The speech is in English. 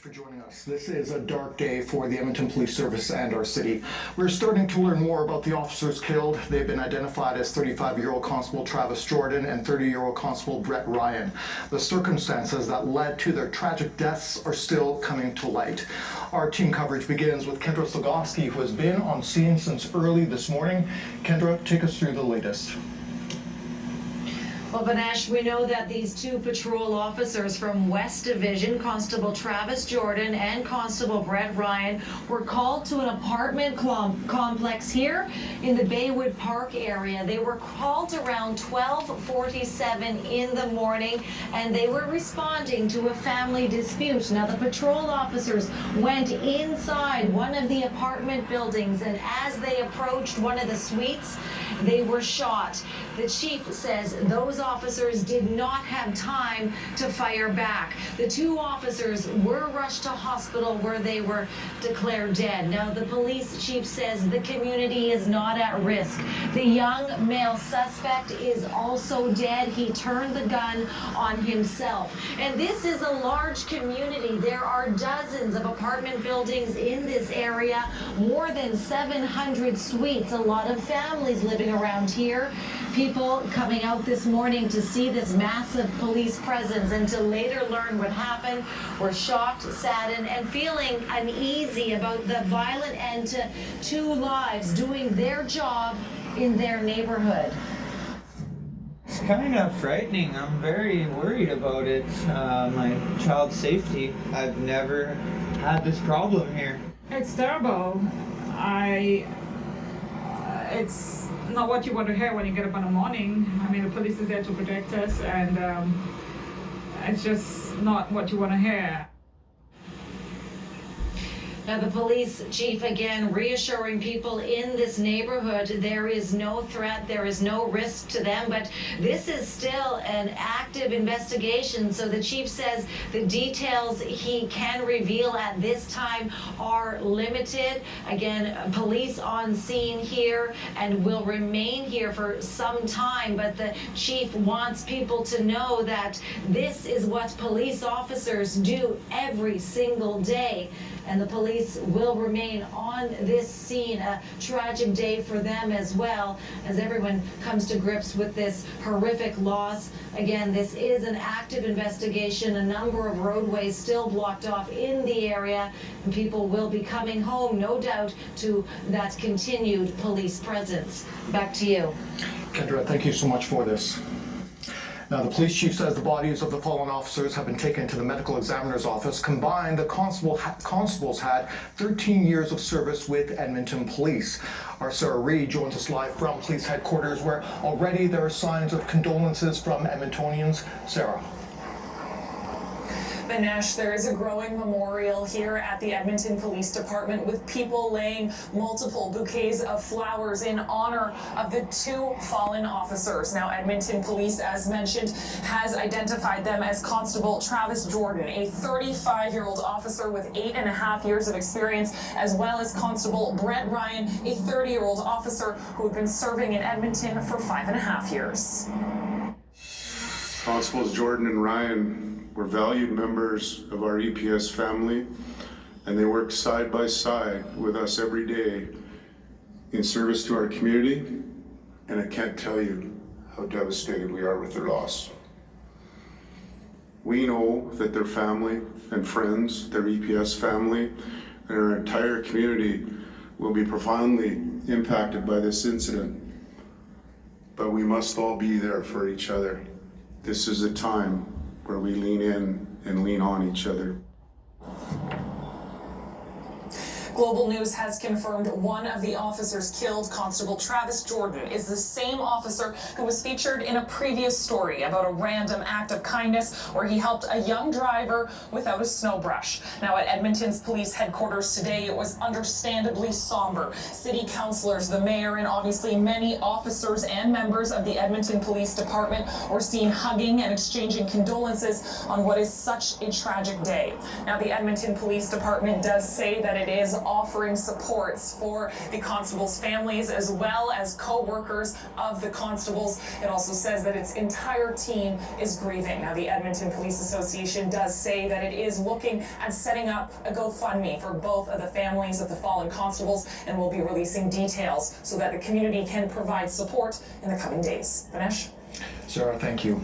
for joining us. This is a dark day for the Edmonton Police Service and our city. We're starting to learn more about the officers killed. They've been identified as 35-year-old Constable Travis Jordan and 30-year-old Constable Brett Ryan. The circumstances that led to their tragic deaths are still coming to light. Our team coverage begins with Kendra Slagowski, who has been on scene since early this morning. Kendra, take us through the latest. Well, Vanesh, we know that these two patrol officers from West Division, Constable Travis Jordan and Constable Brett Ryan, were called to an apartment complex here in the Baywood Park area. They were called around 12:47 in the morning, and they were responding to a family dispute. Now, the patrol officers went inside one of the apartment buildings, and as they approached one of the suites, they were shot. The chief says those officers did not have time to fire back. The two officers were rushed to hospital where they were declared dead. Now, the police chief says the community is not at risk. The young male suspect is also dead. He turned the gun on himself. And this is a large community. There are dozens of apartment buildings in this area, more than 700 suites, a lot of families living around here. People coming out this morning to see this massive police presence and to later learn what happened were shocked, saddened, and feeling uneasy about the violent end to two lives doing their job in their neighborhood. It's kind of frightening. I'm very worried about it. My child's safety. I've never had this problem here. It's terrible. It's not what you want to hear when you get up in the morning. I mean, the police is there to protect us, and it's just not what you want to hear. Now, the police chief again reassuring people in this neighborhood there is no threat, there is no risk to them, but this is still an active investigation. So the chief says the details he can reveal at this time are limited. Again, police on scene here and will remain here for some time, but the chief wants people to know that this is what police officers do every single day. And the police will remain on this scene, a tragic day for them as well, as everyone comes to grips with this horrific loss. Again, this is an active investigation, a number of roadways still blocked off in the area, and people will be coming home, no doubt, to that continued police presence. Back to you. Kendra, thank you so much for this. Now, the police chief says the bodies of the fallen officers have been taken to the medical examiner's office. Combined, the constables had 13 years of service with Edmonton Police. Our Sarah Reed joins us live from police headquarters, where already there are signs of condolences from Edmontonians. Sarah. Vanesh, there is a growing memorial here at the Edmonton Police Department with people laying multiple bouquets of flowers in honor of the two fallen officers. Now, Edmonton Police, as mentioned, has identified them as Constable Travis Jordan, a 35-year-old officer with 8.5 years of experience, as well as Constable Brett Ryan, a 30-year-old officer who had been serving in Edmonton for 5.5 years. Constables Jordan and Ryan were valued members of our EPS family, and they worked side by side with us every day in service to our community, and I can't tell you how devastated we are with their loss. We know that their family and friends, their EPS family, and our entire community will be profoundly impacted by this incident, but we must all be there for each other. This is a time where we lean in and lean on each other. Global News has confirmed one of the officers killed, Constable Travis Jordan, is the same officer who was featured in a previous story about a random act of kindness where he helped a young driver without a snow brush. Now, at Edmonton's police headquarters today, it was understandably somber. City councillors, the mayor, and obviously many officers and members of the Edmonton Police Department were seen hugging and exchanging condolences on what is such a tragic day. Now, the Edmonton Police Department does say that it is offering supports for the constables' families as well as co-workers of the constables. It also says that its entire team is grieving. Now, the Edmonton Police Association does say that it is looking at setting up a GoFundMe for both of the families of the fallen constables and will be releasing details so that the community can provide support in the coming days. Vinesh? Sarah, thank you.